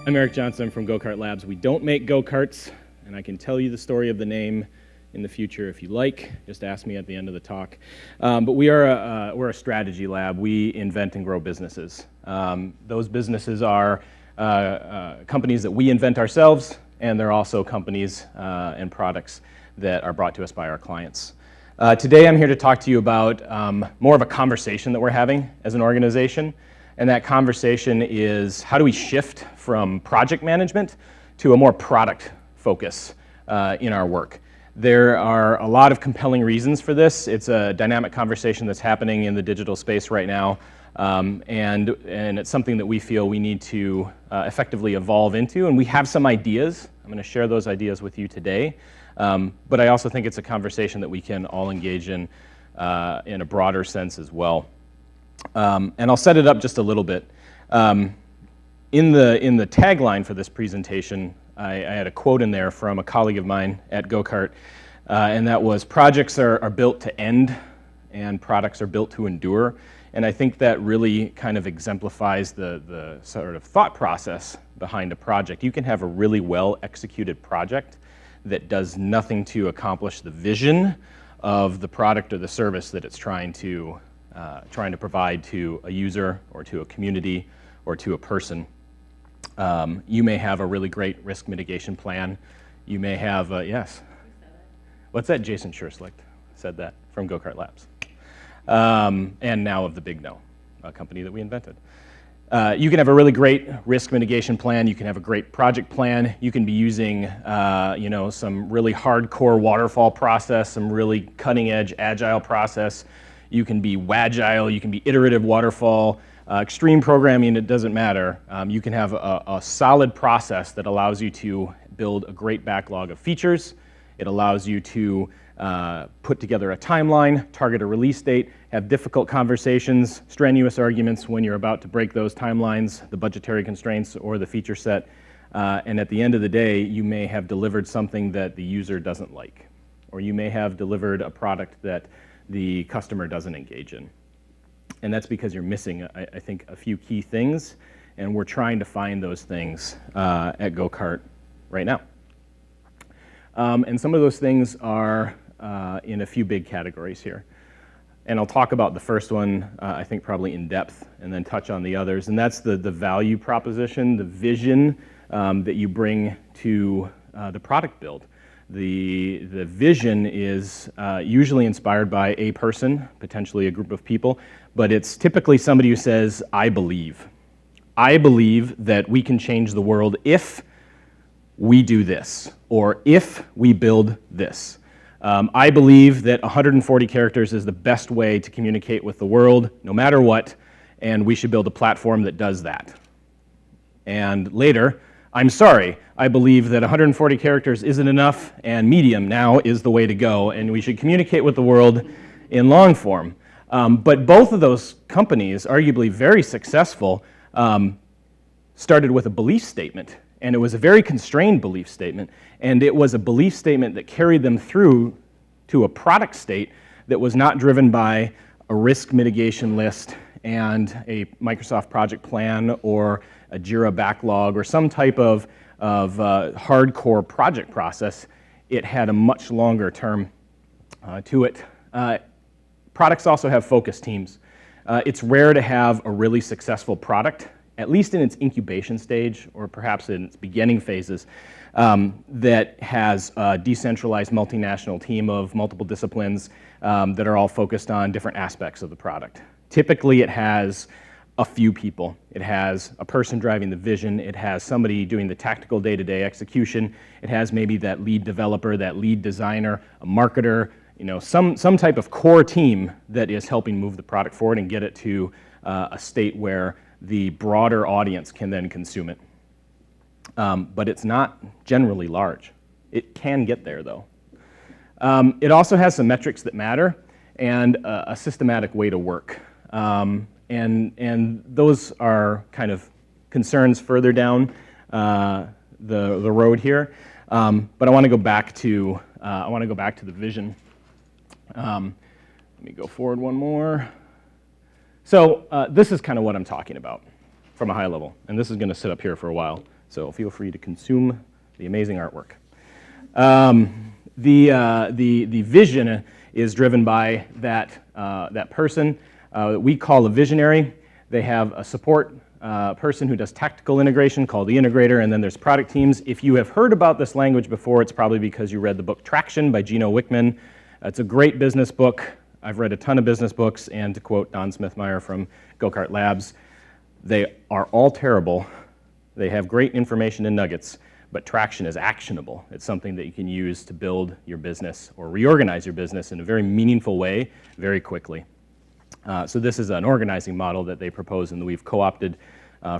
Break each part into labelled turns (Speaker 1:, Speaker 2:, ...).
Speaker 1: I'm Eric Johnson from GoKart Labs. We don't make go-karts, and I can tell you the story of the name in the future if you like. Just ask me at the end of the talk. But we're a strategy lab. We invent and grow businesses. Those businesses are companies that we invent ourselves, and they're also companies and products that are brought to us by our clients. Today I'm here to talk to you about more of a conversation that we're having as an organization. And that conversation is, how do we shift from project management to a more product focus in our work? There are a lot of compelling reasons for this. It's a dynamic conversation that's happening in the digital space right now, and it's something that we feel we need to effectively evolve into, and we have some ideas. I'm going to share those ideas with you today, but I also think it's a conversation that we can all engage in a broader sense as well. And I'll set it up just a little bit. In the tagline for this presentation, I had a quote in there from a colleague of mine at GoKart, and that was, projects are built to end and products are built to endure. And I think that really kind of exemplifies the sort of thought process behind a project. You can have a really well executed project that does nothing to accomplish the vision of the product or the service that it's trying to provide to a user or to a community or to a person. You may have a really great risk mitigation plan. You may have, yes? What's that? Jason Schurslicht said that from GoKart Labs. And now of the Big No, a company that we invented. You can have a really great risk mitigation plan. You can have a great project plan. You can be using some really hardcore waterfall process, some really cutting edge agile process. You can be Wagile, you can be iterative waterfall, extreme programming, it doesn't matter. You can have a solid process that allows you to build a great backlog of features. It allows you to put together a timeline, target a release date, have difficult conversations, strenuous arguments when you're about to break those timelines, the budgetary constraints or the feature set. And at the end of the day, you may have delivered something that the user doesn't like, or you may have delivered a product that the customer doesn't engage in. And that's because you're missing, I think, a few key things, and we're trying to find those things at GoKart right now. And some of those things are in a few big categories here. And I'll talk about the first one, I think, probably in depth, and then touch on the others. And that's the value proposition, the vision that you bring to the product build. The vision is usually inspired by a person, potentially a group of people, but it's typically somebody who says, I believe. I believe that we can change the world if we do this, or if we build this. I believe that 140 characters is the best way to communicate with the world, no matter what, and we should build a platform that does that. And later, I'm sorry, I believe that 140 characters isn't enough, and medium now is the way to go, and we should communicate with the world in long form. But both of those companies, arguably very successful, started with a belief statement, and it was a very constrained belief statement, and it was a belief statement that carried them through to a product state that was not driven by a risk mitigation list and a Microsoft project plan or a Jira backlog or some type of hardcore project process. It had a much longer term to it. Products also have focus teams. It's rare to have a really successful product, at least in its incubation stage or perhaps in its beginning phases, that has a decentralized multinational team of multiple disciplines that are all focused on different aspects of the product. Typically, it has a few people. It has a person driving the vision. It has somebody doing the tactical day-to-day execution. It has maybe that lead developer, that lead designer, a marketer, some type of core team that is helping move the product forward and get it to a state where the broader audience can then consume it. But it's not generally large. It can get there, though. It also has some metrics that matter and a systematic way to work. And those are kind of concerns further down the road here. But I want to go back to the vision. Let me go forward one more. So this is kind of what I'm talking about from a high level, and this is going to sit up here for a while. So feel free to consume the amazing artwork. The vision is driven by that person that we call a visionary. They have a support person who does tactical integration called the integrator, and then there's product teams. If you have heard about this language before, it's probably because you read the book Traction by Gino Wickman. It's a great business book. I've read a ton of business books, and to quote Don Smithmeyer from GoKart Labs, they are all terrible. They have great information and nuggets, but traction is actionable. It's something that you can use to build your business or reorganize your business in a very meaningful way very quickly. So this is an organizing model that they propose and that we've co-opted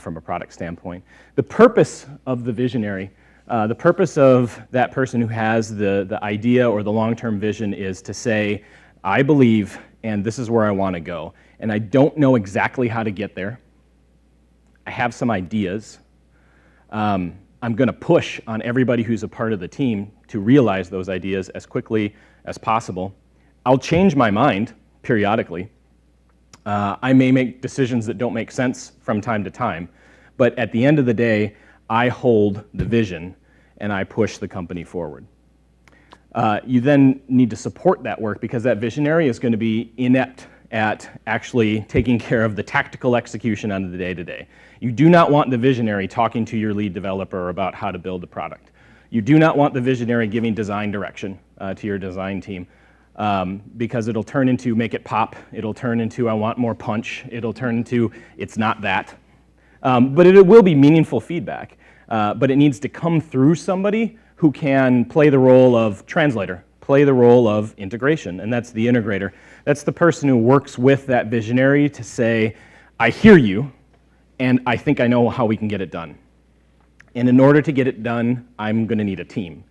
Speaker 1: from a product standpoint. The purpose of the visionary, the purpose of that person who has the idea or the long-term vision is to say, I believe, and this is where I want to go. And I don't know exactly how to get there. I have some ideas. I'm going to push on everybody who's a part of the team to realize those ideas as quickly as possible. I'll change my mind periodically. I may make decisions that don't make sense from time to time, but at the end of the day, I hold the vision and I push the company forward. You then need to support that work because that visionary is going to be inept at actually taking care of the tactical execution on the day-to-day. You do not want the visionary talking to your lead developer about how to build the product. You do not want the visionary giving design direction to your design team because it'll turn into make it pop, it'll turn into I want more punch, it'll turn into it's not that. But it will be meaningful feedback, but it needs to come through somebody who can play the role of translator, play the role of integration, and that's the integrator. That's the person who works with that visionary to say, I hear you, and I think I know how we can get it done. And in order to get it done, I'm going to need a team.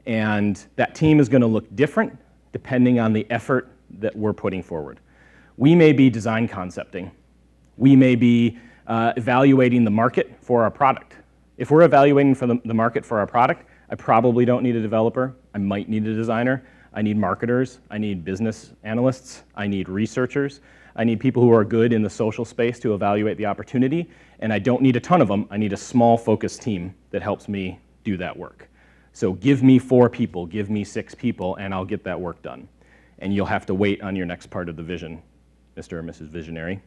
Speaker 1: And that team is going to look different depending on the effort that we're putting forward. We may be design concepting. We may be evaluating the market for our product. If we're evaluating for the market for our product, I probably don't need a developer. I might need a designer. I need marketers. I need business analysts. I need researchers. I need people who are good in the social space to evaluate the opportunity. And I don't need a ton of them. I need a small focused team that helps me do that work. So give me 4 people, give me 6 people, and I'll get that work done. And you'll have to wait on your next part of the vision, Mr. or Mrs. Visionary.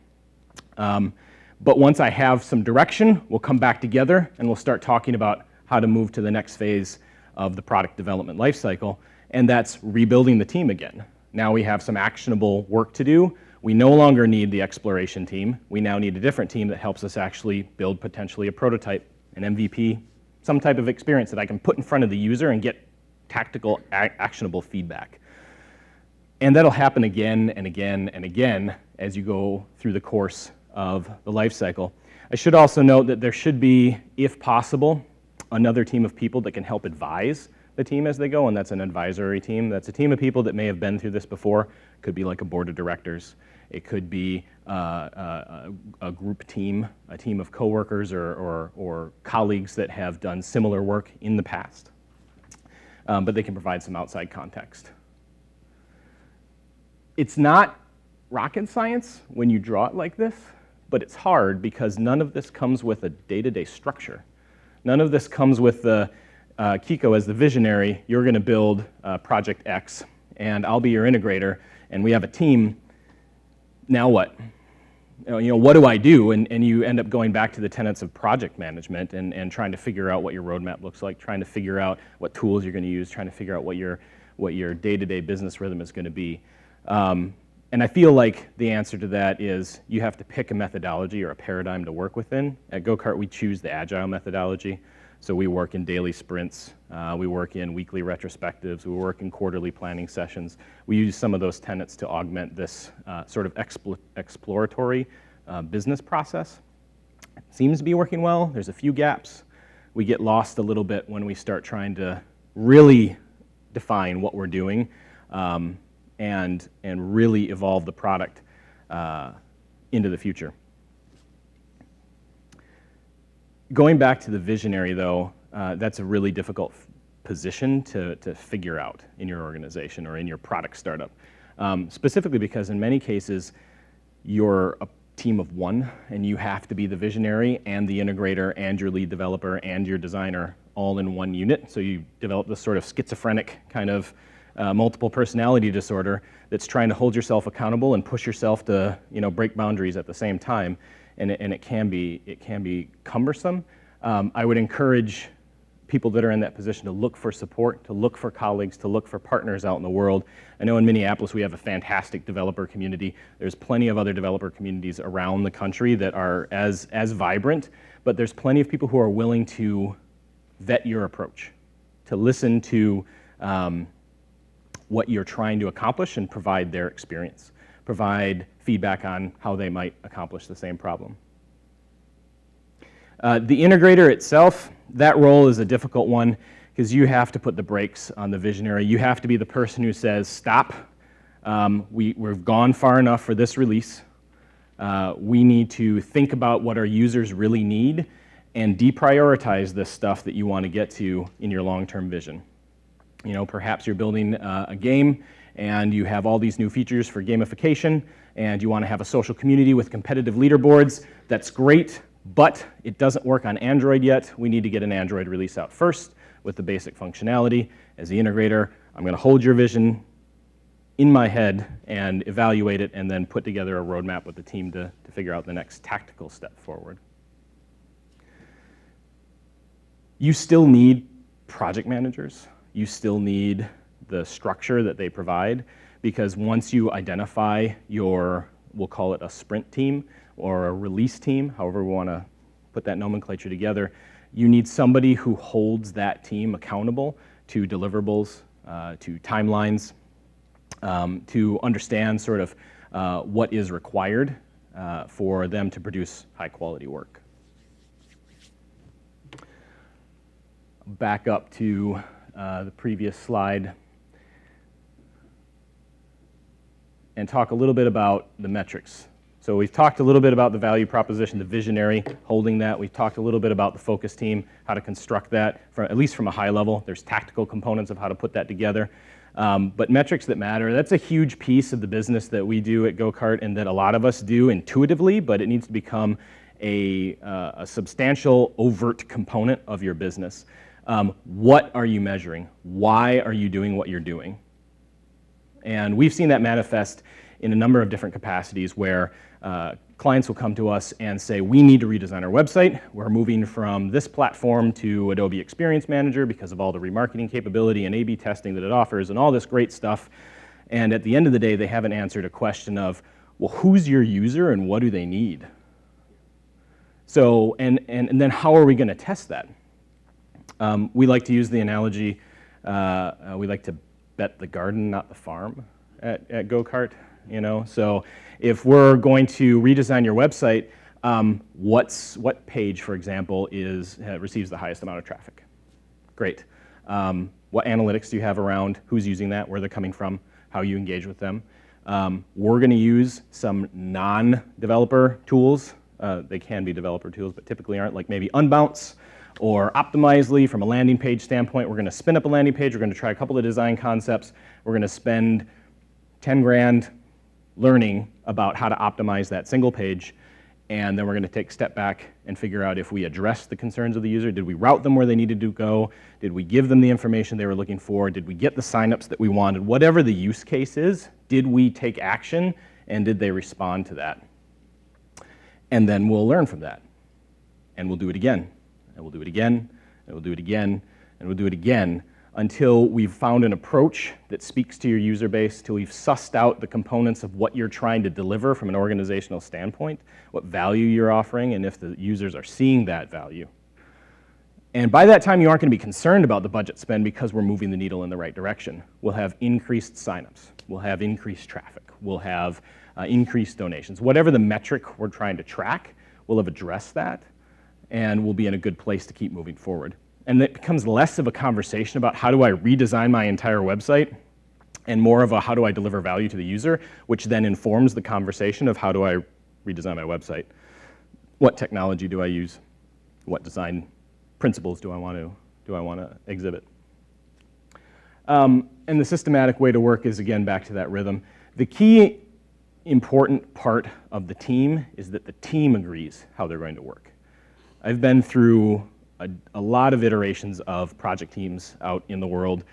Speaker 1: But once I have some direction, we'll come back together and we'll start talking about how to move to the next phase of the product development lifecycle, and that's rebuilding the team again. Now we have some actionable work to do. We no longer need the exploration team. We now need a different team that helps us actually build potentially a prototype, an MVP, some type of experience that I can put in front of the user and get tactical, actionable feedback. And that'll happen again and again and again as you go through the course of the life cycle. I should also note that there should be, if possible, another team of people that can help advise the team as they go, and that's an advisory team. That's a team of people that may have been through this before. It could be like a board of directors. It could be a group team, a team of coworkers or colleagues that have done similar work in the past. But they can provide some outside context. It's not rocket science when you draw it like this, but it's hard because none of this comes with a day-to-day structure. None of this comes with the Kiko as the visionary. You're going to build Project X, and I'll be your integrator, and we have a team. Now what? What do I do? And you end up going back to the tenets of project management and trying to figure out what your roadmap looks like, trying to figure out what tools you're going to use, trying to figure out what your day-to-day business rhythm is going to be. And I feel like the answer to that is you have to pick a methodology or a paradigm to work within. At GoKart, we choose the agile methodology. So we work in daily sprints, we work in weekly retrospectives, we work in quarterly planning sessions. We use some of those tenets to augment this sort of exploratory business process. It seems to be working well. There's a few gaps. We get lost a little bit when we start trying to really define what we're doing and really evolve the product into the future. Going back to the visionary, though, that's a really difficult position to figure out in your organization or in your product startup, specifically because in many cases, you're team of one, and you have to be the visionary and the integrator and your lead developer and your designer all in one unit. So you develop this sort of schizophrenic kind of multiple personality disorder that's trying to hold yourself accountable and push yourself to break boundaries at the same time, and it can be cumbersome. I would encourage people that are in that position to look for support, to look for colleagues, to look for partners out in the world. I know in Minneapolis we have a fantastic developer community. There's plenty of other developer communities around the country that are as vibrant, but there's plenty of people who are willing to vet your approach, to listen to what you're trying to accomplish and provide their experience, provide feedback on how they might accomplish the same problem. The integrator itself, that role is a difficult one because you have to put the brakes on the visionary. You have to be the person who says, stop, we've gone far enough for this release. We need to think about what our users really need and deprioritize this stuff that you want to get to in your long-term vision. Perhaps you're building a game and you have all these new features for gamification and you want to have a social community with competitive leaderboards. That's great, but it doesn't work on Android yet. We need to get an Android release out first with the basic functionality. As the integrator, I'm going to hold your vision in my head and evaluate it and then put together a roadmap with the team to figure out the next tactical step forward. You still need project managers. You still need the structure that they provide, because once you identify your, we'll call it a sprint team or a release team, however we want to put that nomenclature together, you need somebody who holds that team accountable to deliverables, to timelines, to understand sort of what is required for them to produce high quality work. Back up to the previous slide and talk a little bit about the metrics. So we've talked a little bit about the value proposition, the visionary, holding that. We've talked a little bit about the focus team, how to construct that, at least from a high level. There's tactical components of how to put that together. But metrics that matter, that's a huge piece of the business that we do at GoKart and that a lot of us do intuitively, but it needs to become a substantial, overt component of your business. What are you measuring? Why are you doing what you're doing? And we've seen that manifest in a number of different capacities where clients will come to us and say, we need to redesign our website. We're moving from this platform to Adobe Experience Manager because of all the remarketing capability and A/B testing that it offers and all this great stuff. And at the end of the day, they haven't answered a question of, well, who's your user and what do they need? So, and then how are we going to test that? We like to use the analogy, we like to bet the garden, not the farm at GoKart, So if we're going to redesign your website, what page, for example, receives the highest amount of traffic? Great. What analytics do you have around who's using that, where they're coming from, how you engage with them? We're going to use some non-developer tools. They can be developer tools, but typically aren't, like maybe Unbounce or Optimizely from a landing page standpoint. We're going to spin up a landing page. We're going to try a couple of design concepts. We're going to spend 10 grand learning about how to optimize that single page, and then we're going to take a step back and figure out if we addressed the concerns of the user. Did we route them where they needed to go? Did we give them the information they were looking for? Did we get the signups that we wanted? Whatever the use case is, did we take action, and did they respond to that? And then we'll learn from that, and we'll do it again. And we'll do it again, and we'll do it again, and we'll do it again until we've found an approach that speaks to your user base, till we've sussed out the components of what you're trying to deliver from an organizational standpoint, what value you're offering, and if the users are seeing that value. And by that time, you aren't going to be concerned about the budget spend because we're moving the needle in the right direction. We'll have increased signups. We'll have increased traffic. We'll have increased donations. Whatever the metric we're trying to track, we'll have addressed that, and we'll be in a good place to keep moving forward. And it becomes less of a conversation about how do I redesign my entire website and more of a how do I deliver value to the user, which then informs the conversation of how do I redesign my website. What technology do I use? What design principles do I want to exhibit? And the systematic way to work is, again, back to that rhythm. The key important part of the team is that the team agrees how they're going to work. I've been through a lot of iterations of project teams out in the world.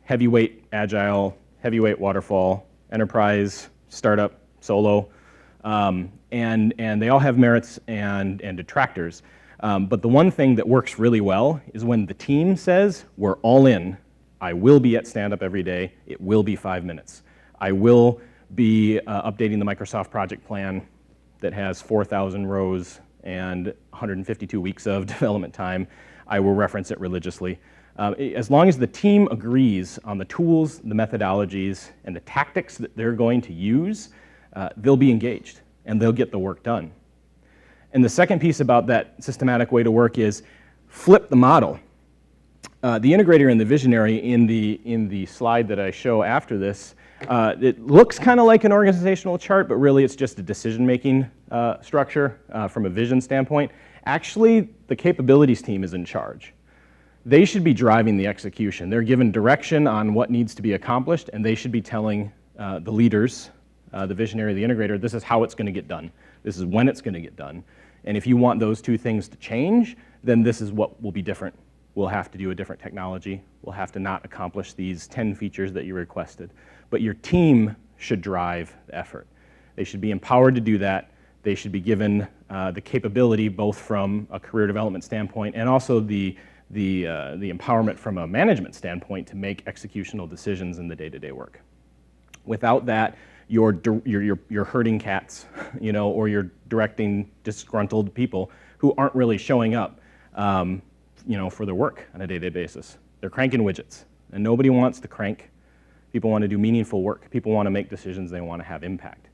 Speaker 1: Heavyweight agile, heavyweight waterfall, enterprise, startup, solo, and they all have merits and detractors. But the one thing that works really well is when the team says, we're all in, I will be at stand-up every day, it will be 5 minutes. I will be updating the Microsoft project plan that has 4,000 rows and 152 weeks of development time. I will reference it religiously. As long as the team agrees on the tools, the methodologies, and the tactics that they're going to use, they'll be engaged and they'll get the work done. And the second piece about that systematic way to work is flip the model. The integrator and the visionary in the slide that I show after this, it looks kind of like an organizational chart, but really it's just a decision-making structure from a vision standpoint. Actually, the capabilities team is in charge. They should be driving the execution. They're given direction on what needs to be accomplished, and they should be telling the leaders, the visionary, the integrator, this is how it's going to get done. This is when it's going to get done. And if you want those two things to change, then this is what will be different. We'll have to do a different technology. We'll have to not accomplish these 10 features that you requested. But your team should drive the effort. They should be empowered to do that. They should be given the capability, both from a career development standpoint and also the empowerment from a management standpoint to make executional decisions in the day-to-day work. Without that, you're herding cats, or you're directing disgruntled people who aren't really showing up, for their work on a day-to-day basis. They're cranking widgets, and nobody wants to crank. People want to do meaningful work. People want to make decisions. They want to have impact.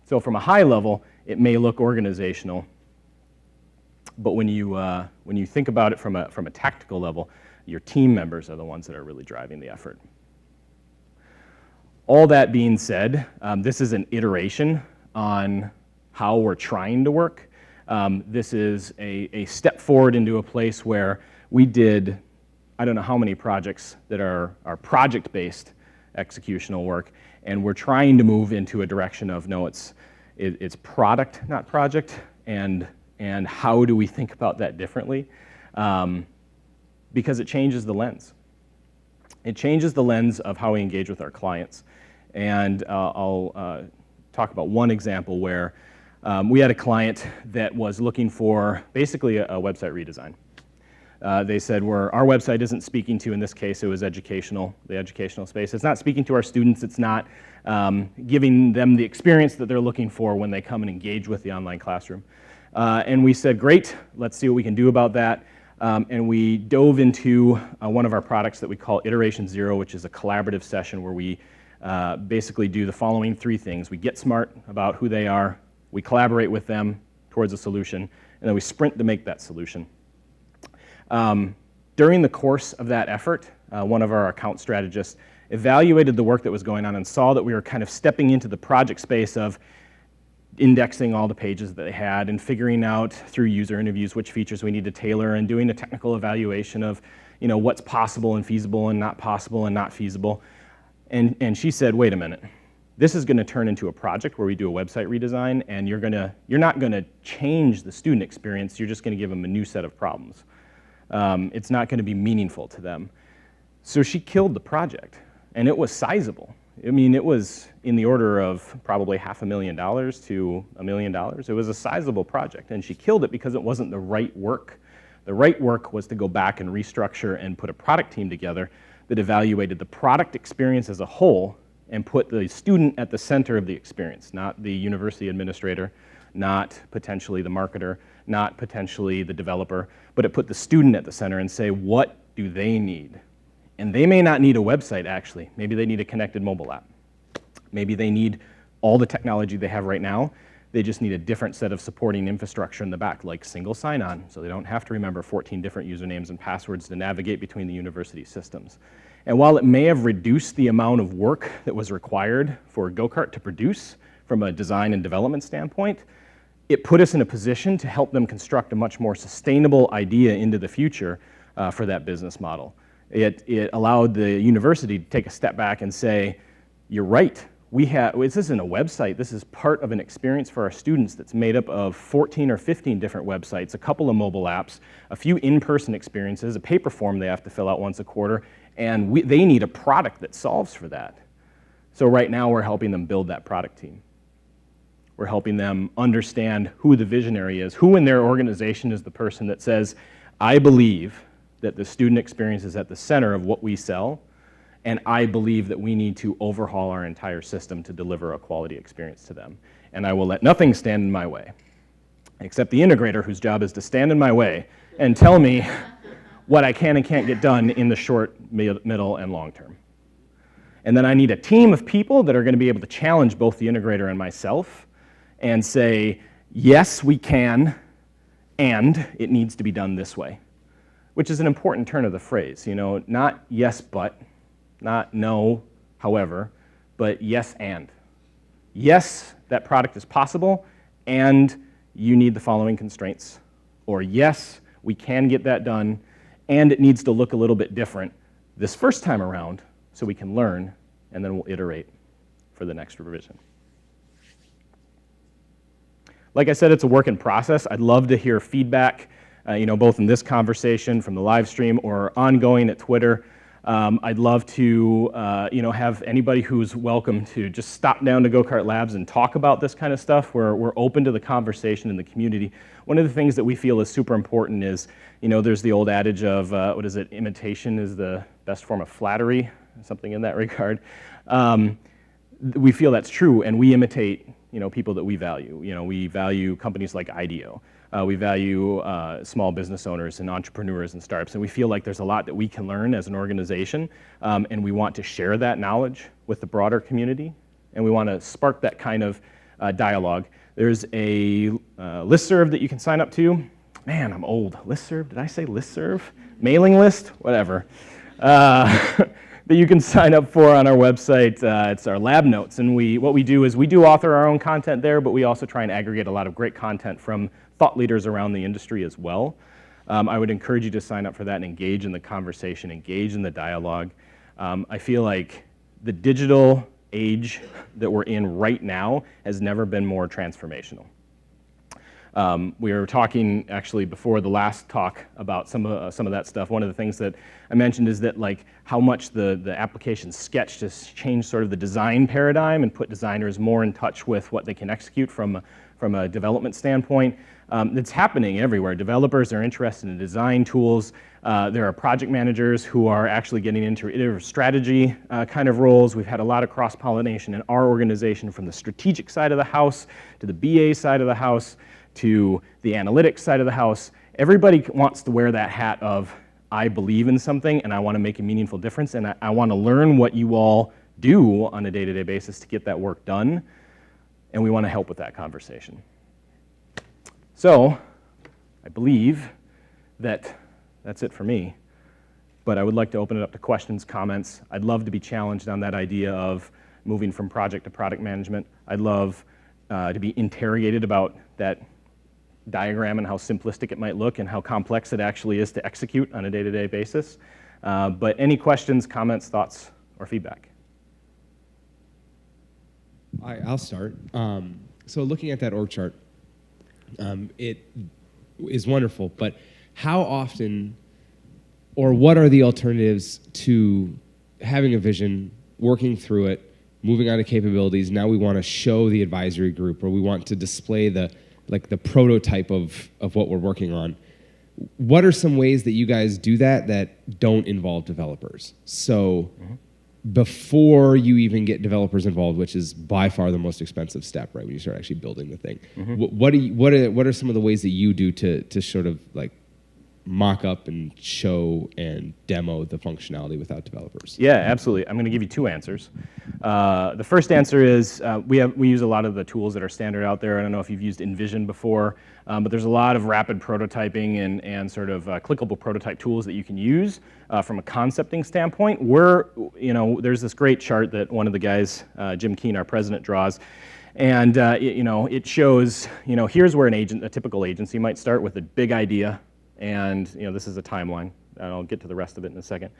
Speaker 1: So from a high level, it may look organizational, but when you think about it from a tactical level, your team members are the ones that are really driving the effort. All that being said, this is an iteration on how we're trying to work. This is a step forward into a place where we did, I don't know how many projects that are project-based executional work, and we're trying to move into a direction of, no, it's product, not project, and how do we think about that differently? Because it changes the lens. It changes the lens of how we engage with our clients. And I'll talk about one example where we had a client that was looking for basically a website redesign. They said, our website isn't speaking to, in this case, it was the educational space. It's not speaking to our students. It's not giving them the experience that they're looking for when they come and engage with the online classroom. And we said, great, let's see what we can do about that. And we dove into one of our products that we call Iteration Zero, which is a collaborative session where we basically do the following three things. We get smart about who they are, we collaborate with them towards a solution, and then we sprint to make that solution. During the course of that effort, one of our account strategists evaluated the work that was going on and saw that we were kind of stepping into the project space of indexing all the pages that they had and figuring out through user interviews which features we need to tailor and doing a technical evaluation of what's possible and feasible and not possible and not feasible. And she said, wait a minute, this is going to turn into a project where we do a website redesign, and you're not going to change the student experience, you're just going to give them a new set of problems. It's not going to be meaningful to them. So she killed the project, and it was sizable. I mean, it was in the order of probably $500,000 to $1 million. It was a sizable project, and she killed it because it wasn't the right work. The right work was to go back and restructure and put a product team together that evaluated the product experience as a whole and put the student at the center of the experience, not the university administrator, not potentially the marketer, not potentially the developer, but it put the student at the center and say, what do they need? And they may not need a website, actually. Maybe they need a connected mobile app. Maybe they need all the technology they have right now. They just need a different set of supporting infrastructure in the back, like single sign-on, so they don't have to remember 14 different usernames and passwords to navigate between the university systems. And while it may have reduced the amount of work that was required for GoKart to produce from a design and development standpoint, it put us in a position to help them construct a much more sustainable idea into the future for that business model. It allowed the university to take a step back and say, you're right, this isn't a website, this is part of an experience for our students that's made up of 14 or 15 different websites, a couple of mobile apps, a few in-person experiences, a paper form they have to fill out once a quarter, and they need a product that solves for that. So right now we're helping them build that product team. We're helping them understand who the visionary is, who in their organization is the person that says, I believe that the student experience is at the center of what we sell, and I believe that we need to overhaul our entire system to deliver a quality experience to them. And I will let nothing stand in my way, except the integrator whose job is to stand in my way and tell me what I can and can't get done in the short, middle, and long term. And then I need a team of people that are going to be able to challenge both the integrator and myself and say, yes, we can, and it needs to be done this way, which is an important turn of the phrase, not yes, but, not no, however, but yes, and. Yes, that product is possible, and you need the following constraints. Or yes, we can get that done, and it needs to look a little bit different this first time around so we can learn, and then we'll iterate for the next revision. Like I said, it's a work in process. I'd love to hear feedback, both in this conversation from the live stream or ongoing at Twitter. I'd love to, have anybody who's welcome to just stop down to GoKart Labs and talk about this kind of stuff. We're open to the conversation in the community. One of the things that we feel is super important is, there's the old adage of, imitation is the best form of flattery, something in that regard. We feel that's true, and we imitate people that we value. We value companies like IDEO. We value small business owners and entrepreneurs and startups, and we feel like there's a lot that we can learn as an organization, and we want to share that knowledge with the broader community, and we want to spark that kind of dialogue. There's a listserv that you can sign up to. Man, I'm old. Listserv? Did I say listserv? Mailing list? Whatever. That you can sign up for on our website. It's our lab notes, and what we do is we do author our own content there, but we also try and aggregate a lot of great content from thought leaders around the industry as well. I would encourage you to sign up for that and engage in the conversation, engage in the dialogue. I feel like the digital age that we're in right now has never been more transformational. We were talking actually before the last talk about some of that stuff. One of the things that I mentioned is that how much the application Sketch has changed sort of the design paradigm and put designers more in touch with what they can execute from a development standpoint. It's happening everywhere. Developers are interested in design tools. There are project managers who are actually getting into iterative strategy kind of roles. We've had a lot of cross-pollination in our organization from the strategic side of the house to the BA side of the house to the analytics side of the house. Everybody wants to wear that hat of, I believe in something and I want to make a meaningful difference, and I want to learn what you all do on a day-to-day basis to get that work done, and we want to help with that conversation. So, I believe that that's it for me, but I would like to open it up to questions, comments. I'd love to be challenged on that idea of moving from project to product management. I'd love to be interrogated about that diagram and how simplistic it might look and how complex it actually is to execute on a day-to-day basis. But any questions, comments, thoughts, or feedback?
Speaker 2: I'll start. So looking at that org chart, it is wonderful, but how often or what are the alternatives to having a vision, working through it, moving on to capabilities? Now we want to show the advisory group, or we want to display the prototype of what we're working on. What are some ways that you guys do that don't involve developers? So before you even get developers involved, which is by far the most expensive step, right, when you start actually building the thing, what are some of the ways that you do to sort of mock up and show and demo the functionality without developers?
Speaker 1: Yeah, absolutely. I'm going to give you two answers. The first answer is we use a lot of the tools that are standard out there. I don't know if you've used InVision before, but there's a lot of rapid prototyping and sort of clickable prototype tools that you can use from a concepting standpoint. There's this great chart that one of the guys, Jim Keene, our president, draws. And it shows, here's where a typical agency might start with a big idea. And this is a timeline. I'll get to the rest of it in a second.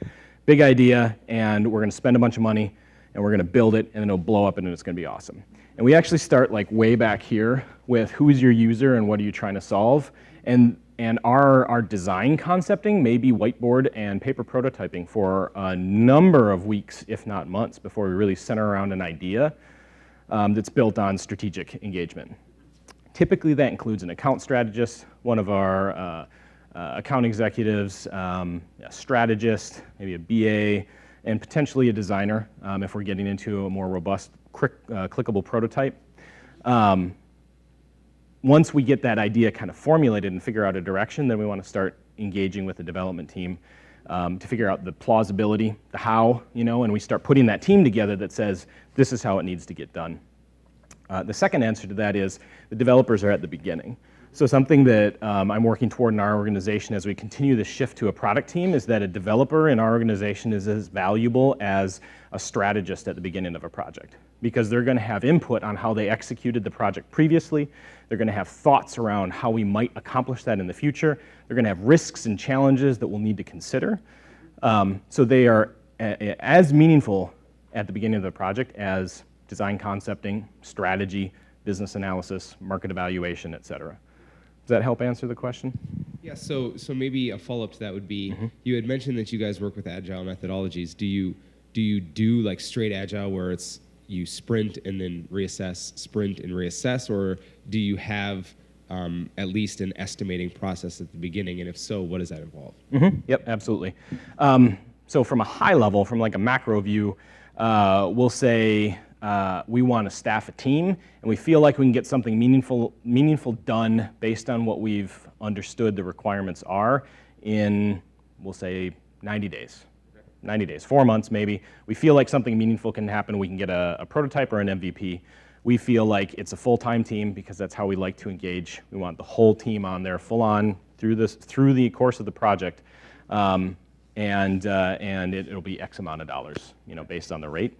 Speaker 1: Big idea, and we're going to spend a bunch of money, and we're going to build it, and then it'll blow up, and it's going to be awesome. And we actually start like way back here with who's your user and what are you trying to solve. And our design concepting may be whiteboard and paper prototyping for a number of weeks, if not months, before we really center around an idea that's built on strategic engagement. Typically, that includes an account strategist, one of our account executives, a strategist, maybe a BA, and potentially a designer if we're getting into a more robust, clickable prototype. Once we get that idea kind of formulated and figure out a direction, then we want to start engaging with the development team to figure out the plausibility, the how, and we start putting that team together that says, this is how it needs to get done. The second answer to that is the developers are at the beginning. So something that I'm working toward in our organization as we continue the shift to a product team is that a developer in our organization is as valuable as a strategist at the beginning of a project, because they're going to have input on how they executed the project previously. They're going to have thoughts around how we might accomplish that in the future. They're going to have risks and challenges that we'll need to consider. So they are as meaningful at the beginning of the project as design concepting, strategy, business analysis, market evaluation, et cetera. Does that help answer the question?
Speaker 2: Yeah, so maybe a follow-up to that would be, you had mentioned that you guys work with agile methodologies. Do you do like straight agile where it's you sprint and then reassess, sprint and reassess, or do you have at least an estimating process at the beginning, and if so, what does that involve?
Speaker 1: Yep, absolutely. So from a high level, from like a macro view, we'll say we want to staff a team, and we feel like we can get something meaningful done based on what we've understood the requirements are in, we'll say, 90 days. 90 days, 4 months maybe. We feel like something meaningful can happen. We can get a prototype or an MVP. We feel like it's a full-time team because that's how we like to engage. We want the whole team on there, full on through the course of the project, and it'll be X amount of dollars, based on the rate.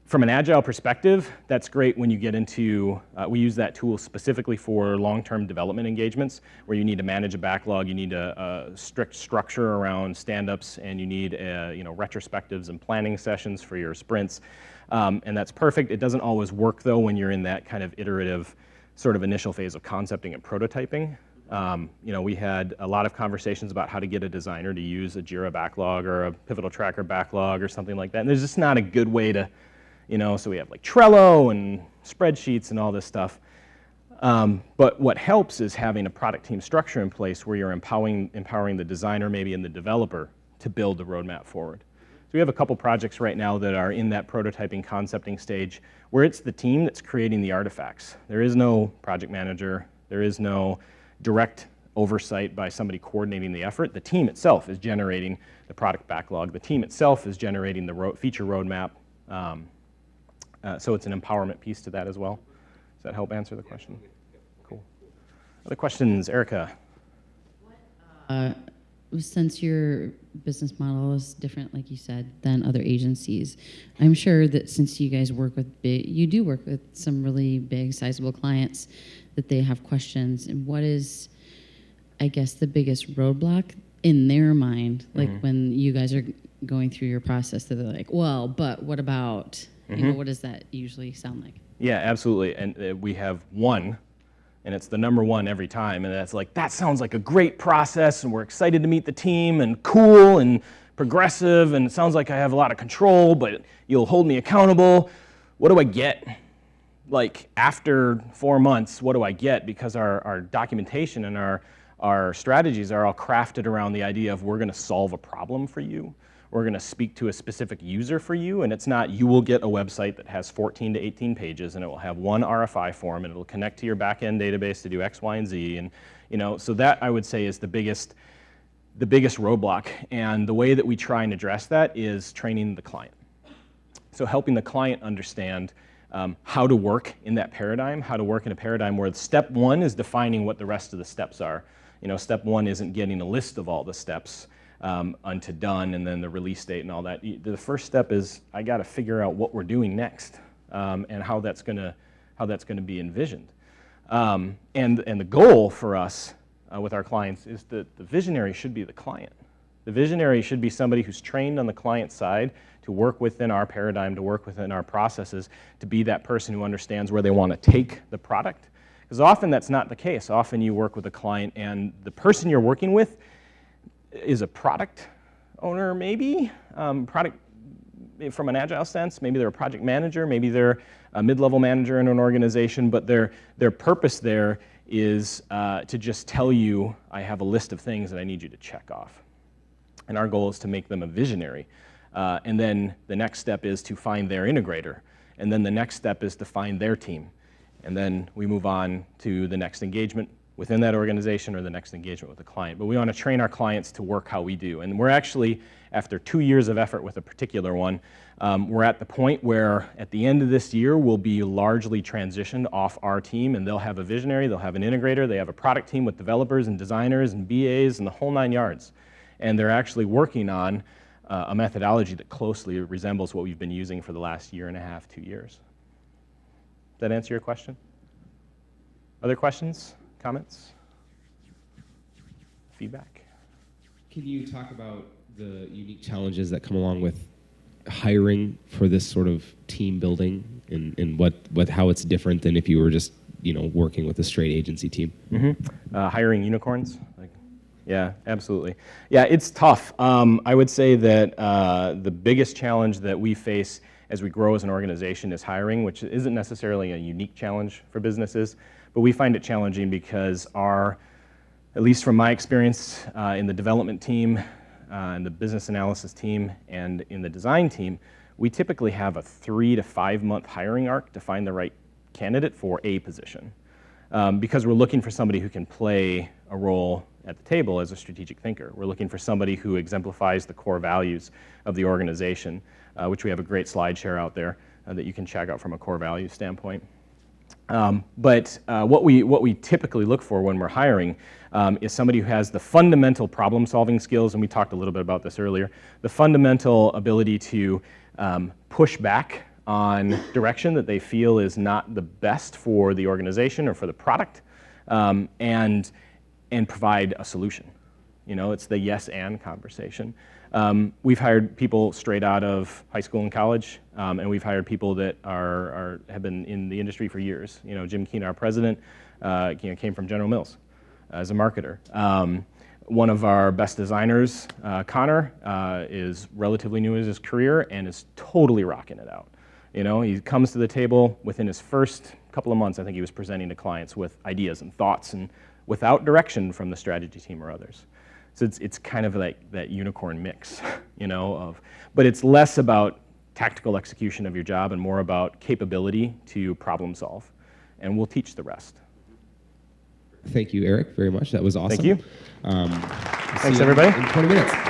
Speaker 1: From an agile perspective, that's great when you get into, we use that tool specifically for long-term development engagements where you need to manage a backlog, you need a strict structure around stand-ups, and you need retrospectives and planning sessions for your sprints. And that's perfect. It doesn't always work though when you're in that kind of iterative sort of initial phase of concepting and prototyping. We had a lot of conversations about how to get a designer to use a Jira backlog or a Pivotal Tracker backlog or something like that. And there's just not a good way to, so we have like Trello and spreadsheets and all this stuff. But what helps is having a product team structure in place where you're empowering the designer maybe and the developer to build the roadmap forward. So we have a couple projects right now that are in that prototyping, concepting stage where it's the team that's creating the artifacts. There is no project manager. There is no direct oversight by somebody coordinating the effort. The team itself is generating the product backlog. The team itself is generating the feature roadmap. So it's an empowerment piece to that as well. Does that help answer the question? Cool. Other questions, Erica?
Speaker 3: Since your business model is different, like you said, than other agencies, I'm sure that since you guys work with you do work with some really big, sizable clients, that they have questions. And what is, I guess, the biggest roadblock in their mind, like when you guys are going through your process, that they're like, well, but what about, what does that usually sound like?
Speaker 1: Yeah, absolutely. And we have one, and it's the number one every time. And that's like, that sounds like a great process, and we're excited to meet the team, and cool and progressive, and it sounds like I have a lot of control, but you'll hold me accountable. What do I get? Like after 4 months, what do I get? Because our documentation and our strategies are all crafted around the idea of we're going to solve a problem for you. We're going to speak to a specific user for you, and it's not you will get a website that has 14 to 18 pages, and it will have one RFI form, and it'll connect to your back-end database to do X, Y, and Z. And so that I would say is the biggest roadblock. And the way that we try and address that is training the client. So helping the client understand how to work in that paradigm, how to work in a paradigm where step one is defining what the rest of the steps are. Step one isn't getting a list of all the steps unto done and then the release date and all that. The first step is I got to figure out what we're doing next and how that's going to be envisioned. And the goal for us with our clients is that the visionary should be the client. The visionary should be somebody who's trained on the client side to work within our paradigm, to work within our processes, to be that person who understands where they want to take the product. Because often that's not the case. Often you work with a client and the person you're working with is a product owner, maybe, product from an agile sense. Maybe they're a project manager, maybe they're a mid-level manager in an organization, but their purpose there is to just tell you, I have a list of things that I need you to check off. And our goal is to make them a visionary. And then the next step is to find their integrator. And then the next step is to find their team. And then we move on to the next engagement within that organization or the next engagement with the client. But we want to train our clients to work how we do. And we're actually, after 2 years of effort with a particular one, we're at the point where at the end of this year, we'll be largely transitioned off our team, and they'll have a visionary, they'll have an integrator, they have a product team with developers and designers and BAs and the whole 9 yards. And they're actually working on a methodology that closely resembles what we've been using for the last 1.5 to 2 years. Does that answer your question? Other questions, comments, feedback?
Speaker 2: Can you talk about the unique challenges that come along with hiring for this sort of team building and how it's different than if you were just working with a straight agency team?
Speaker 1: Mm-hmm. Hiring unicorns? Yeah, absolutely. Yeah, it's tough. I would say that the biggest challenge that we face as we grow as an organization is hiring, which isn't necessarily a unique challenge for businesses, but we find it challenging because at least from my experience in the development team, in the business analysis team, and in the design team, we typically have a 3 to 5 month hiring arc to find the right candidate for a position. Because we're looking for somebody who can play a role at the table as a strategic thinker. We're looking for somebody who exemplifies the core values of the organization, which we have a great slide share out there that you can check out from a core values standpoint. But what we typically look for when we're hiring is somebody who has the fundamental problem-solving skills, and we talked a little bit about this earlier, the fundamental ability to push back on direction that they feel is not the best for the organization or for the product, and provide a solution. It's the yes and conversation. We've hired people straight out of high school and college, and we've hired people that have been in the industry for years. Jim Keene, our president, came from General Mills as a marketer. One of our best designers, Connor, is relatively new in his career and is totally rocking it out. He comes to the table within his first couple of months. I think he was presenting to clients with ideas and thoughts and without direction from the strategy team or others. So it's kind of like that unicorn mix, but it's less about tactical execution of your job and more about capability to problem solve. And we'll teach the rest.
Speaker 2: Thank you, Eric, very much. That was awesome.
Speaker 1: Thank you.
Speaker 2: Thanks,
Speaker 1: everybody.
Speaker 2: In 20 minutes.